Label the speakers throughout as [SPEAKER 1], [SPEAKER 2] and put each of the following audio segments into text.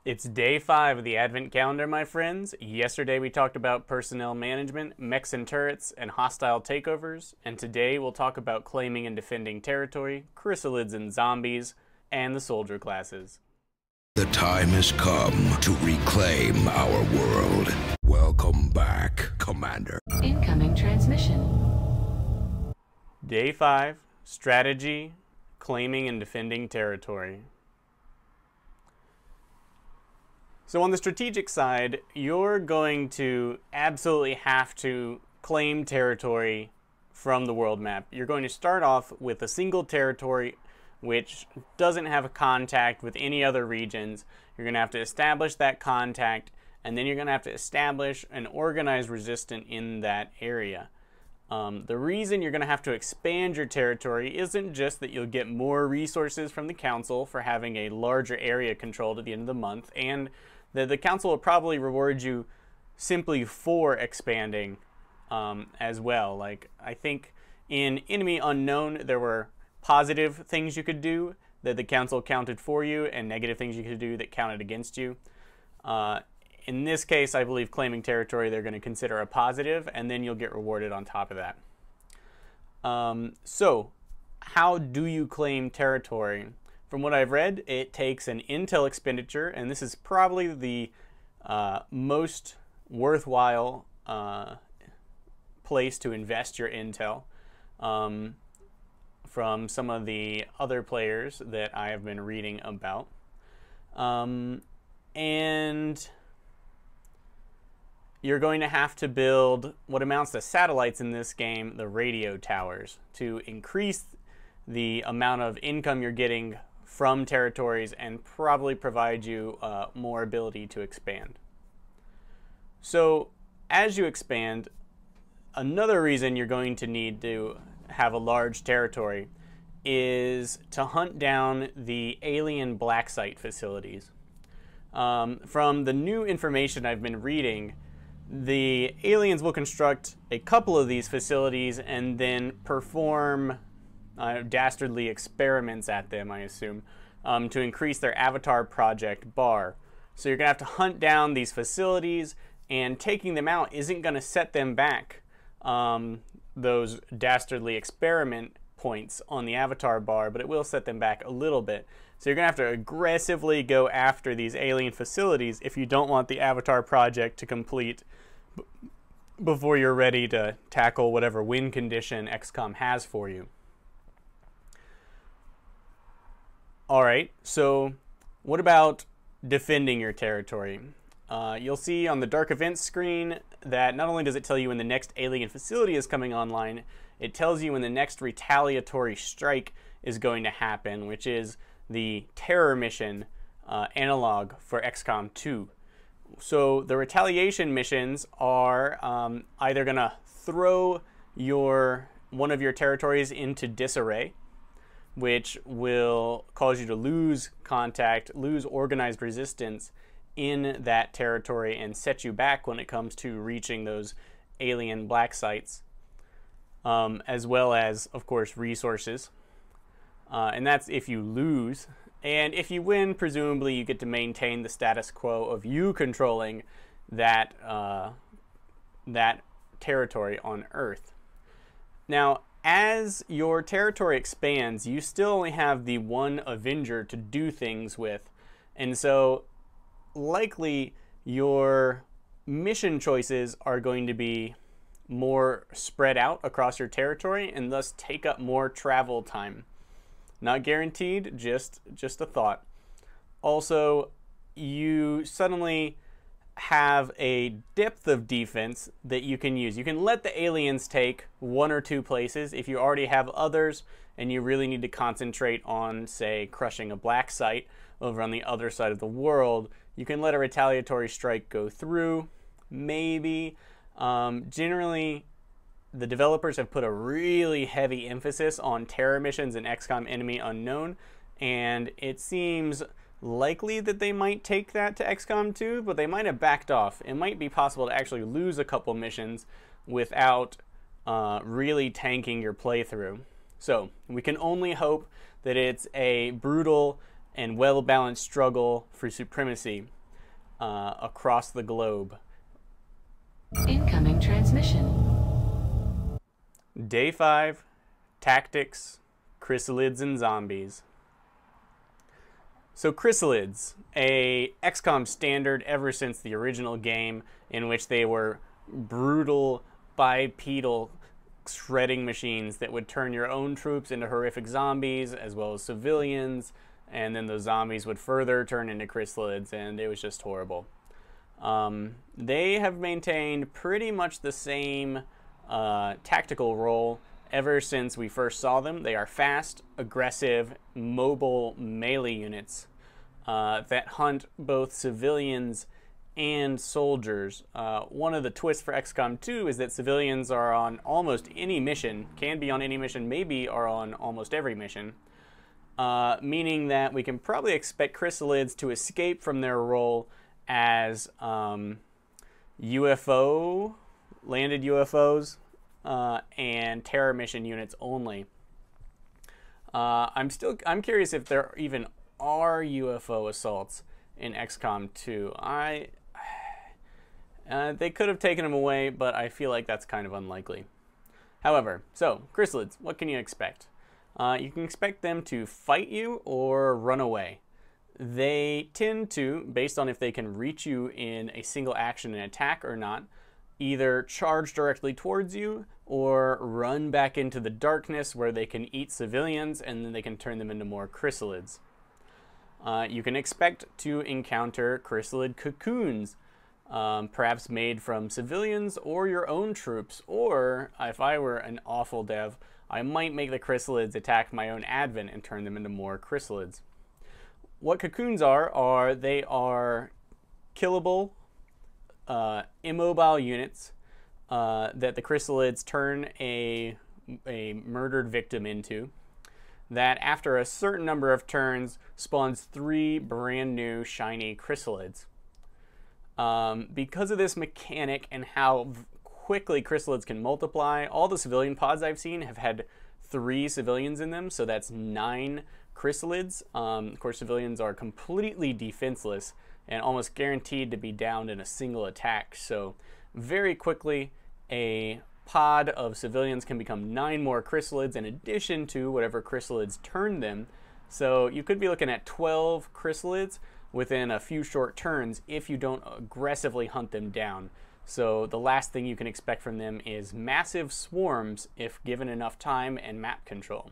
[SPEAKER 1] It's day 5 of the Advent calendar, my friends. Yesterday we talked about personnel management, mechs and turrets, and hostile takeovers. And today we'll talk about claiming and defending territory, chrysalids and zombies, and the soldier classes.
[SPEAKER 2] The time has come to reclaim our world. Welcome back, Commander.
[SPEAKER 3] Incoming transmission.
[SPEAKER 1] Day 5, strategy, claiming and defending territory. So on the strategic side, you're going to absolutely have to claim territory from the world map. You're going to start off with a single territory which doesn't have a contact with any other regions. You're going to have to establish that contact, and then you're going to have to establish an organized resistance in that area. The reason you're going to have to expand your territory isn't just that you'll get more resources from the council for having a larger area controlled at the end of the month, and that the council will probably reward you simply for expanding as well. Like, I think in Enemy Unknown there were positive things you could do that the council counted for you and negative things you could do that counted against you. In this case, I believe claiming territory they're going to consider a positive, and then you'll get rewarded on top of that. So how do you claim territory? From what I've read, it takes an intel expenditure, and this is probably the most worthwhile place to invest your intel from some of the other players that I have been reading about. And you're going to have to build what amounts to satellites in this game, the radio towers, to increase the amount of income you're getting from territories and probably provide you more ability to expand. So as you expand, another reason you're going to need to have a large territory is to hunt down the alien black site facilities. From the new information I've been reading, the aliens will construct a couple of these facilities and then perform dastardly experiments at them, I assume, to increase their avatar project bar. So you're going to have to hunt down these facilities, and taking them out isn't going to set them back those dastardly experiment points on the avatar bar, but it will set them back a little bit. So you're going to have to aggressively go after these alien facilities if you don't want the avatar project to complete before you're ready to tackle whatever win condition XCOM has for you. Alright, so what about defending your territory? You'll see on the Dark Events screen that not only does it tell you when the next alien facility is coming online, it tells you when the next retaliatory strike is going to happen, which is the terror mission analog for XCOM 2. So the retaliation missions are either going to throw one of your territories into disarray, which will cause you to lose contact, lose organized resistance in that territory, and set you back when it comes to reaching those alien black sites, as well as, of course, resources. And that's if you lose. And if you win, presumably you get to maintain the status quo of you controlling that, that territory on Earth. Now, as your territory expands, you still only have the one Avenger to do things with. And so likely your mission choices are going to be more spread out across your territory and thus take up more travel time. Not guaranteed, just a thought. Also, you suddenly have a depth of defense that you can use. You can let the aliens take one or two places if you already have others and you really need to concentrate on, say, crushing a black site over on the other side of the world. You can let a retaliatory strike go through, maybe. Generally, the developers have put a really heavy emphasis on terror missions in XCOM Enemy Unknown, and it seems likely that they might take that to XCOM 2, but they might have backed off. It might be possible to actually lose a couple missions without really tanking your playthrough. So we can only hope that it's a brutal and well-balanced struggle for supremacy across the globe.
[SPEAKER 3] Incoming transmission.
[SPEAKER 1] Day 5, Tactics, Chrysalids and Zombies. So Chrysalids, a XCOM standard ever since the original game, in which they were brutal, bipedal shredding machines that would turn your own troops into horrific zombies, as well as civilians, and then those zombies would further turn into chrysalids, and it was just horrible. They have maintained pretty much the same tactical role ever since we first saw them. They are fast, aggressive, mobile melee units that hunt both civilians and soldiers. One of the twists for XCOM 2 is that civilians are on almost any mission, can be on any mission, maybe are on almost every mission, meaning that we can probably expect chrysalids to escape from their role as UFO, landed UFOs, and terror mission units only. I'm curious if there even are UFO assaults in XCOM 2. They could have taken them away, but I feel like that's kind of unlikely. However, so chrysalids, what can you expect? You can expect them to fight you or run away. They tend to, based on if they can reach you in a single action and attack or not, either charge directly towards you or run back into the darkness where they can eat civilians and then they can turn them into more chrysalids. You can expect to encounter chrysalid cocoons, perhaps made from civilians or your own troops, or if I were an awful dev, I might make the chrysalids attack my own advent and turn them into more chrysalids. What cocoons are they are killable, immobile units that the chrysalids turn a murdered victim into, that after a certain number of turns spawns 3 brand new shiny chrysalids. Because of this mechanic and how quickly chrysalids can multiply, all the civilian pods I've seen have had 3 civilians in them, so that's 9 chrysalids. Of course, civilians are completely defenseless and almost guaranteed to be downed in a single attack, so very quickly a pod of civilians can become 9 more chrysalids in addition to whatever chrysalids turn them. So you could be looking at 12 chrysalids within a few short turns if you don't aggressively hunt them down. So the last thing you can expect from them is massive swarms if given enough time and map control.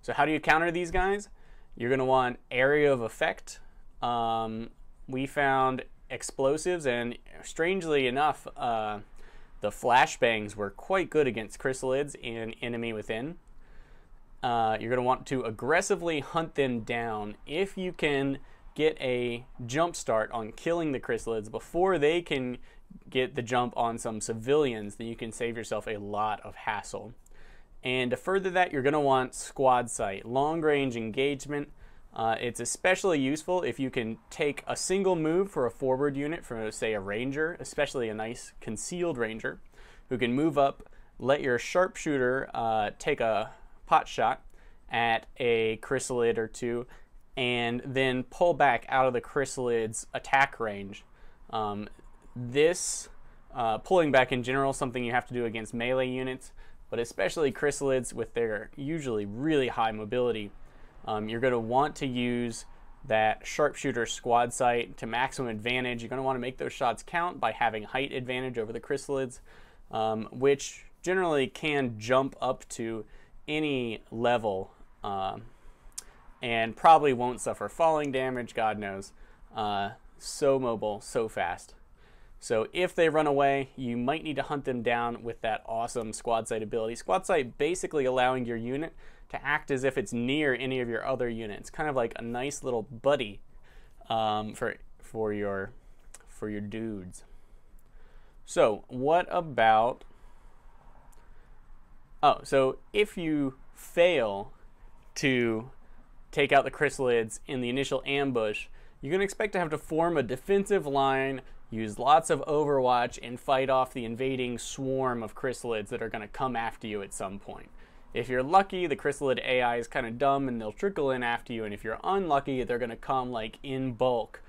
[SPEAKER 1] So how do you counter these guys? You're going to want area of effect. We found explosives, and strangely enough, the flashbangs were quite good against chrysalids in Enemy Within. You're going to want to aggressively hunt them down. If you can get a jump start on killing the chrysalids before they can get the jump on some civilians, then you can save yourself a lot of hassle. And to further that, you're going to want squad sight, long range engagement. It's especially useful if you can take a single move for a forward unit from, say, a ranger, especially a nice concealed ranger, who can move up, let your sharpshooter take a pot shot at a chrysalid or 2, and then pull back out of the chrysalid's attack range. This pulling back in general is something you have to do against melee units, but especially chrysalids with their usually really high mobility. You're going to want to use that sharpshooter squad sight to maximum advantage. You're going to want to make those shots count by having height advantage over the chrysalids, which generally can jump up to any level and probably won't suffer falling damage, God knows. So mobile, so fast. So if they run away, you might need to hunt them down with that awesome squad sight ability. Squad sight basically allowing your unit to act as if it's near any of your other units, kind of like a nice little buddy for your dudes. So what about? Oh, so if you fail to take out the chrysalids in the initial ambush, you're going to expect to have to form a defensive line, use lots of overwatch, and fight off the invading swarm of chrysalids that are going to come after you at some point. If you're lucky, the Chrysalid AI is kind of dumb and they'll trickle in after you, and if you're unlucky, they're going to come like in bulk,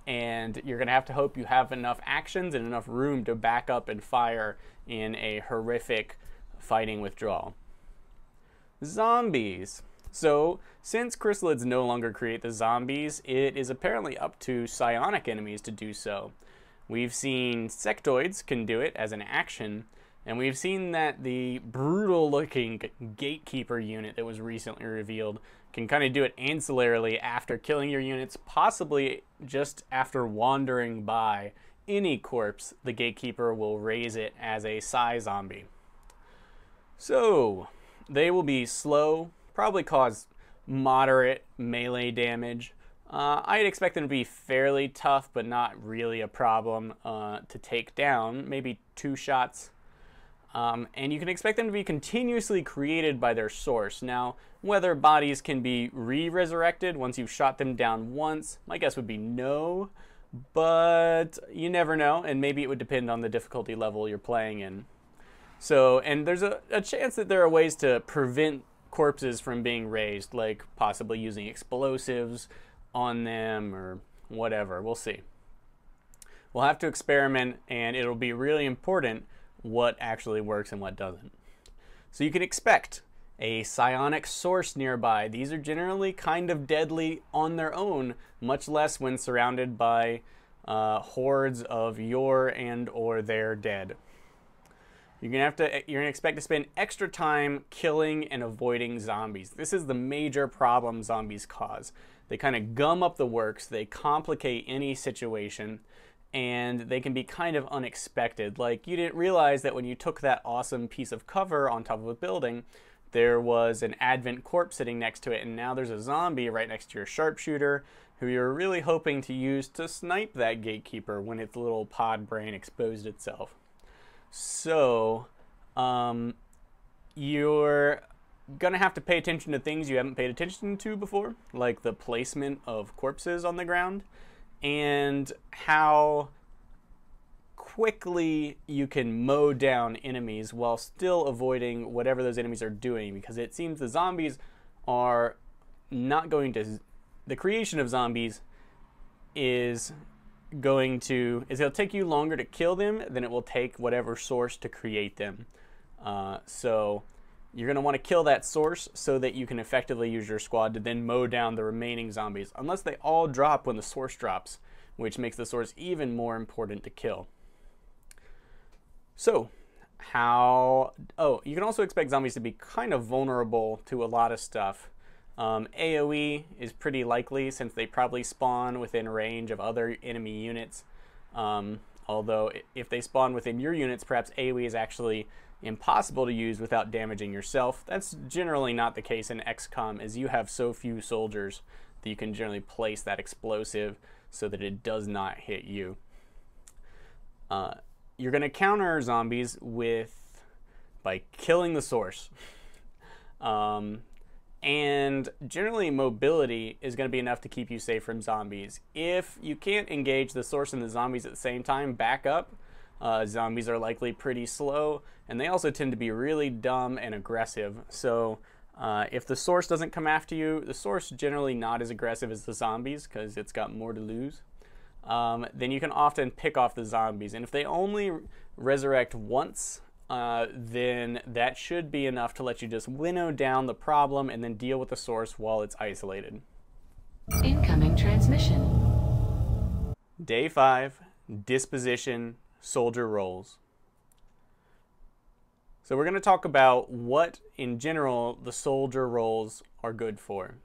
[SPEAKER 1] and you're going to have to hope you have enough actions and enough room to back up and fire in a horrific fighting withdrawal. Zombies. So, since Chrysalids no longer create the zombies, it is apparently up to psionic enemies to do so. We've seen sectoids can do it as an action, and we've seen that the brutal-looking gatekeeper unit that was recently revealed can kind of do it ancillarily after killing your units, possibly just after wandering by any corpse. The gatekeeper will raise it as a psi zombie. So, they will be slow, probably cause moderate melee damage. I'd expect them to be fairly tough, but not really a problem to take down, maybe 2 shots. And you can expect them to be continuously created by their source. Now, whether bodies can be re-resurrected once you've shot them down once, my guess would be no, but you never know, and maybe it would depend on the difficulty level you're playing in. So, and there's a chance that there are ways to prevent corpses from being raised, like possibly using explosives on them or whatever. We'll see. We'll have to experiment, and it'll be really important what actually works and what doesn't. So you can expect a psionic source nearby. These are generally kind of deadly on their own, much less when surrounded by hordes of your and or their dead. You're gonna expect to spend extra time killing and avoiding zombies. This is the major problem zombies cause. They kind of gum up the works, they complicate any situation, and they can be kind of unexpected. Like, you didn't realize that when you took that awesome piece of cover on top of a building, there was an Advent corpse sitting next to it, and now there's a zombie right next to your sharpshooter who you're really hoping to use to snipe that gatekeeper when its little pod brain exposed itself. So, you're gonna have to pay attention to things you haven't paid attention to before, like the placement of corpses on the ground, and how quickly you can mow down enemies while still avoiding whatever those enemies are doing, because it seems the zombies are not going to... The creation of zombies is it'll take you longer to kill them than it will take whatever source to create them. So you're going to want to kill that source so that you can effectively use your squad to then mow down the remaining zombies, unless they all drop when the source drops, which makes the source even more important to kill. So, you can also expect zombies to be kind of vulnerable to a lot of stuff. AoE is pretty likely, since they probably spawn within range of other enemy units. Although, if they spawn within your units, perhaps AoE is actually impossible to use without damaging yourself. That's generally not the case in XCOM, as you have so few soldiers that you can generally place that explosive so that it does not hit you. You're going to counter zombies by killing the source. And generally mobility is going to be enough to keep you safe from zombies. If you can't engage the source and the zombies at the same time, back up. Zombies are likely pretty slow, and they also tend to be really dumb and aggressive. So if the source doesn't come after you, the source generally not as aggressive as the zombies because it's got more to lose. Then you can often pick off the zombies. And if they only resurrect once, then that should be enough to let you just winnow down the problem and then deal with the source while it's isolated.
[SPEAKER 3] Incoming transmission.
[SPEAKER 1] Day 5, disposition, soldier roles. So we're going to talk about what, in general, the soldier roles are good for.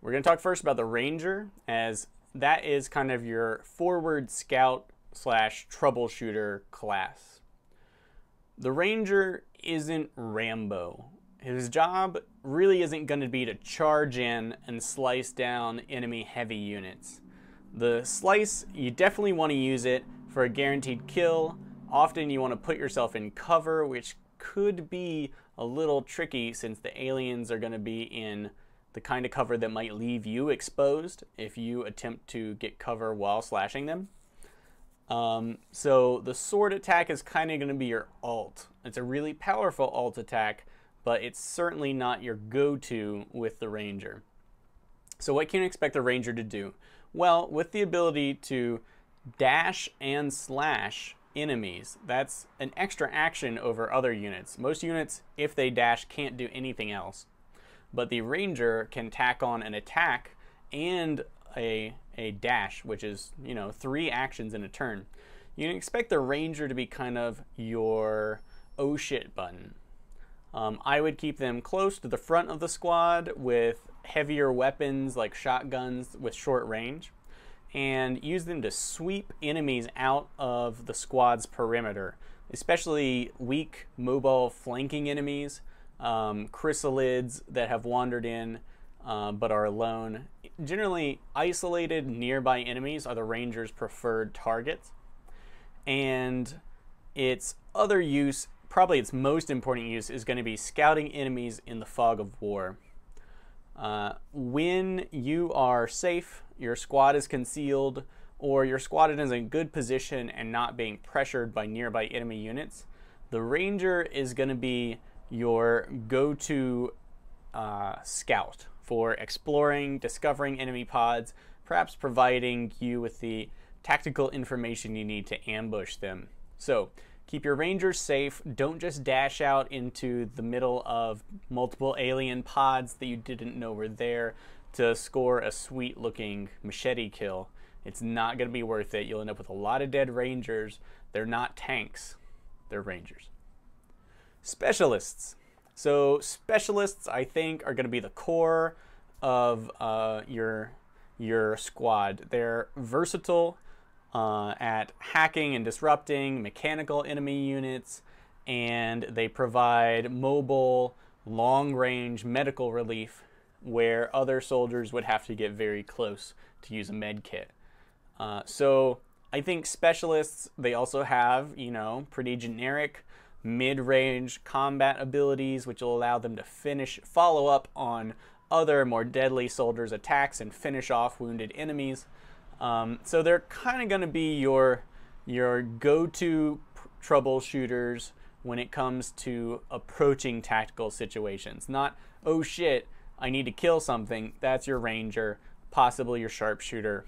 [SPEAKER 1] We're going to talk first about the ranger, as that is kind of your forward scout / troubleshooter class. The ranger isn't Rambo. His job really isn't going to be to charge in and slice down enemy heavy units. The slice, you definitely want to use it for a guaranteed kill. Often you want to put yourself in cover, which could be a little tricky since the aliens are going to be in the kind of cover that might leave you exposed if you attempt to get cover while slashing them. So the sword attack is kind of going to be your ult. It's a really powerful ult attack, but it's certainly not your go-to with the Ranger. So what can you expect the Ranger to do? Well, with the ability to dash and slash enemies, that's an extra action over other units. Most units, if they dash, can't do anything else. But the Ranger can tack on an attack and a dash, which is, 3 actions in a turn. You can expect the Ranger to be kind of your oh shit button. I would keep them close to the front of the squad with heavier weapons like shotguns with short range, and use them to sweep enemies out of the squad's perimeter, especially weak, mobile, flanking enemies, chrysalids that have wandered in but are alone. Generally, isolated nearby enemies are the Ranger's preferred targets. And its other use, probably its most important use, is going to be scouting enemies in the fog of war. When you are safe, your squad is concealed, or your squad is in good position and not being pressured by nearby enemy units, the Ranger is going to be your go-to scout for exploring, discovering enemy pods, perhaps providing you with the tactical information you need to ambush them. So keep your Rangers safe. Don't just dash out into the middle of multiple alien pods that you didn't know were there to score a sweet looking machete kill. It's not going to be worth it. You'll end up with a lot of dead Rangers. They're not tanks, they're Rangers. Specialists. So specialists, I think, are going to be the core of your squad. They're versatile at hacking and disrupting mechanical enemy units, and they provide mobile, long-range medical relief where other soldiers would have to get very close to use a med kit. So I think specialists, they also have, pretty generic mid-range combat abilities, which will allow them to follow up on other more deadly soldiers' attacks and finish off wounded enemies. So they're kind of going to be your go-to troubleshooters when it comes to approaching tactical situations. Not, oh shit, I need to kill something. That's your Ranger, possibly your sharpshooter.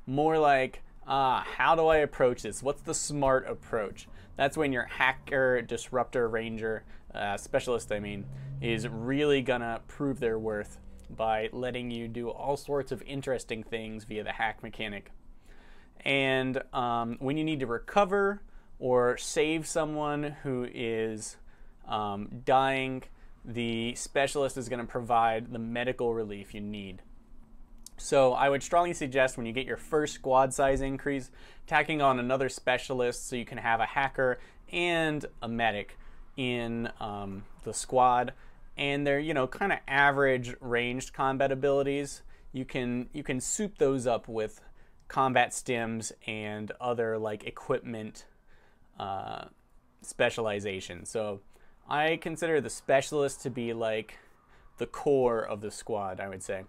[SPEAKER 1] More like, how do I approach this? What's the smart approach? That's when your hacker, disruptor, Ranger, specialist, is really gonna prove their worth by letting you do all sorts of interesting things via the hack mechanic. And when you need to recover or save someone who is dying, the specialist is going to provide the medical relief you need. So I would strongly suggest when you get your first squad size increase, tacking on another specialist so you can have a hacker and a medic in the squad. And they're, kind of average ranged combat abilities. You can soup those up with combat stims and other like equipment specialization. So I consider the specialist to be like the core of the squad, I would say.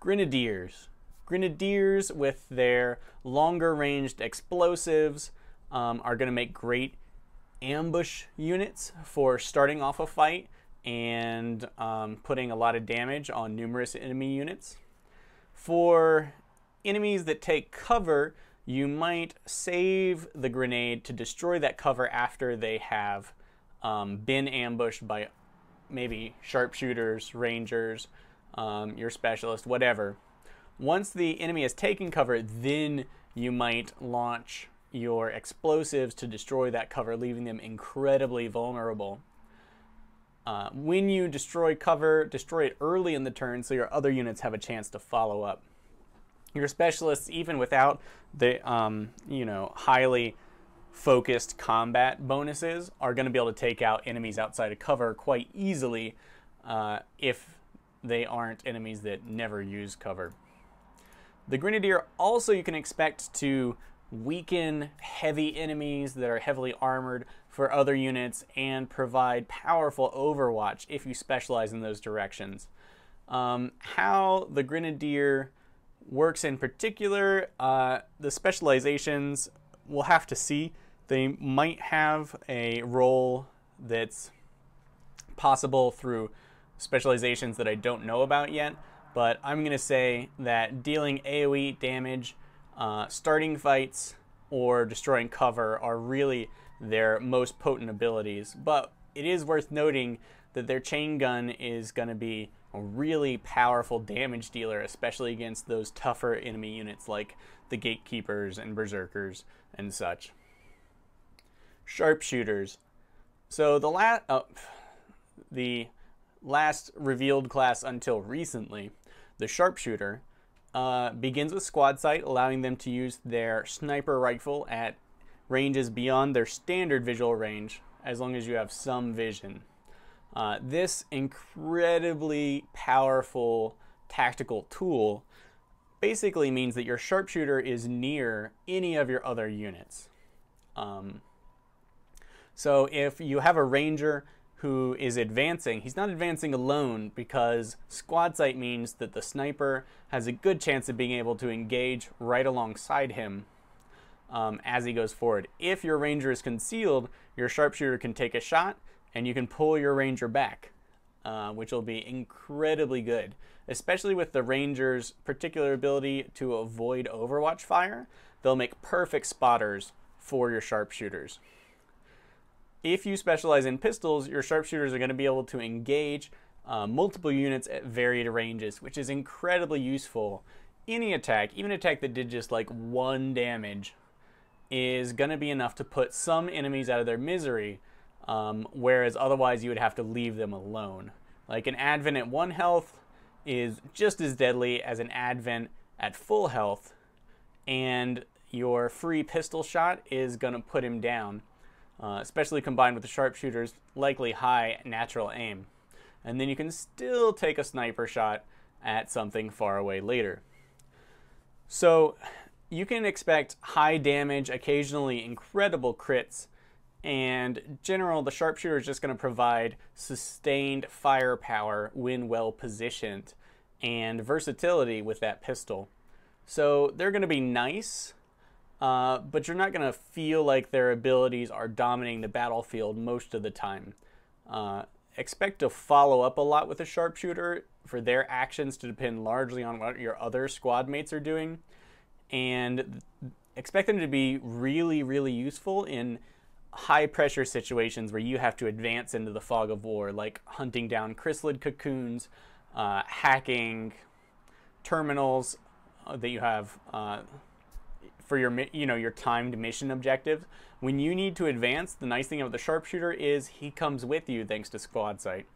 [SPEAKER 1] Grenadiers. Grenadiers with their longer ranged explosives are going to make great ambush units for starting off a fight and putting a lot of damage on numerous enemy units. For enemies that take cover, you might save the grenade to destroy that cover after they have been ambushed by maybe sharpshooters, rangers, your specialist, whatever. Once the enemy has taken cover, then you might launch your explosives to destroy that cover, leaving them incredibly vulnerable. When you destroy cover, destroy it early in the turn so your other units have a chance to follow up. Your specialists, even without the highly focused combat bonuses, are going to be able to take out enemies outside of cover quite easily if they aren't enemies that never use cover. The Grenadier also you can expect to weaken heavy enemies that are heavily armored for other units and provide powerful overwatch if you specialize in those directions. How the Grenadier works in particular, the specializations we'll have to see. They might have a role that's possible through specializations that I don't know about yet, but I'm going to say that dealing AoE damage, starting fights, or destroying cover are really their most potent abilities. But it is worth noting that their chain gun is going to be a really powerful damage dealer, especially against those tougher enemy units like the gatekeepers and berserkers and such. Sharpshooters. So the last revealed class until recently, the sharpshooter, begins with squad sight, allowing them to use their sniper rifle at ranges beyond their standard visual range, as long as you have some vision. This incredibly powerful tactical tool basically means that your sharpshooter is near any of your other units. So if you have a ranger who is advancing, he's not advancing alone, because squad sight means that the sniper has a good chance of being able to engage right alongside him as he goes forward. If your ranger is concealed, your sharpshooter can take a shot and you can pull your ranger back, which will be incredibly good, especially with the ranger's particular ability to avoid overwatch fire. They'll make perfect spotters for your sharpshooters. If you specialize in pistols, your sharpshooters are going to be able to engage multiple units at varied ranges, which is incredibly useful. Any attack, even attack that did just like 1 damage, is going to be enough to put some enemies out of their misery, whereas otherwise you would have to leave them alone. Like an advent at 1 health is just as deadly as an advent at full health, and your free pistol shot is going to put him down. Especially combined with the sharpshooter's likely high natural aim. And then you can still take a sniper shot at something far away later. So you can expect high damage, occasionally incredible crits, and in general the sharpshooter is just going to provide sustained firepower when well positioned, and versatility with that pistol. So they're going to be nice, but you're not going to feel like their abilities are dominating the battlefield most of the time. Expect to follow up a lot with a sharpshooter for their actions to depend largely on what your other squad mates are doing, and expect them to be really, really useful in high pressure situations where you have to advance into the fog of war, like hunting down chrysalid cocoons, hacking terminals that you have for your timed mission objectives. When you need to advance, the nice thing about the sharpshooter is he comes with you thanks to squad sight.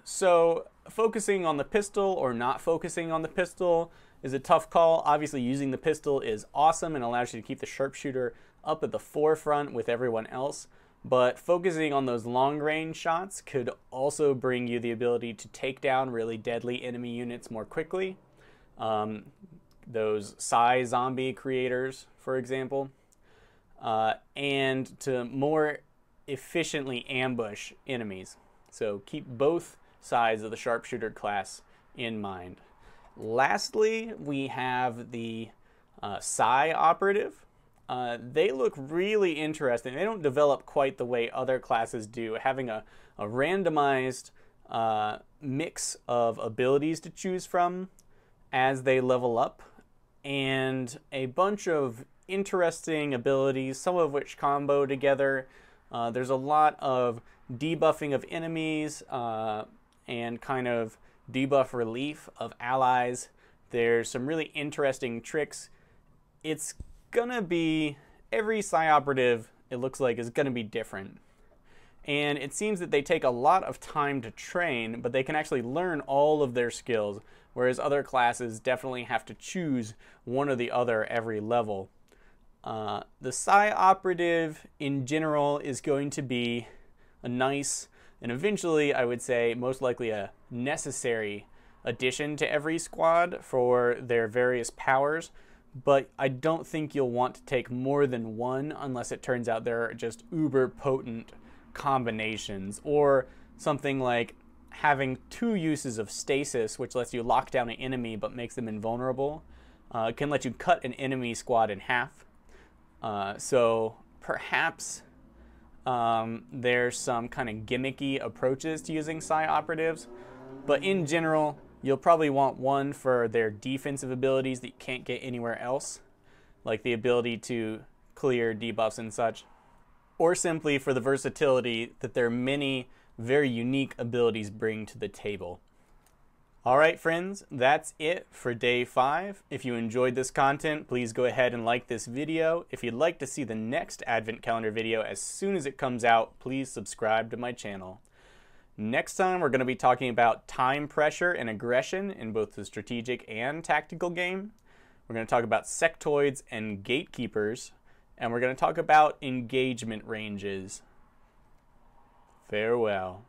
[SPEAKER 1] So focusing on the pistol or not focusing on the pistol is a tough call. Obviously using the pistol is awesome and allows you to keep the sharpshooter up at the forefront with everyone else, but focusing on those long range shots could also bring you the ability to take down really deadly enemy units more quickly. Those Psy zombie creators, for example, and to more efficiently ambush enemies. So keep both sides of the sharpshooter class in mind. Lastly, we have the Psy operative. They look really interesting. They don't develop quite the way other classes do, having a randomized mix of abilities to choose from as they level up, and a bunch of interesting abilities, some of which combo together. There's a lot of debuffing of enemies and kind of debuff relief of allies. There's some really interesting tricks. It's gonna be, every Psy operative, it looks like, is gonna be different. And it seems that they take a lot of time to train, but they can actually learn all of their skills, whereas other classes definitely have to choose one or the other every level. The Psy operative in general is going to be a nice, and eventually I would say most likely a necessary addition to every squad for their various powers, but I don't think you'll want to take more than one unless it turns out they're just uber potent combinations, or something like having 2 uses of stasis, which lets you lock down an enemy but makes them invulnerable, can let you cut an enemy squad in half. So perhaps There's some kind of gimmicky approaches to using psi operatives, but in general, you'll probably want one for their defensive abilities that you can't get anywhere else, like the ability to clear debuffs and such, or simply for the versatility that their many very unique abilities bring to the table. Alright friends, that's it for day 5. If you enjoyed this content, please go ahead and like this video. If you'd like to see the next Advent Calendar video as soon as it comes out, please subscribe to my channel. Next time we're going to be talking about time pressure and aggression in both the strategic and tactical game. We're going to talk about sectoids and gatekeepers, and we're going to talk about engagement ranges. Farewell.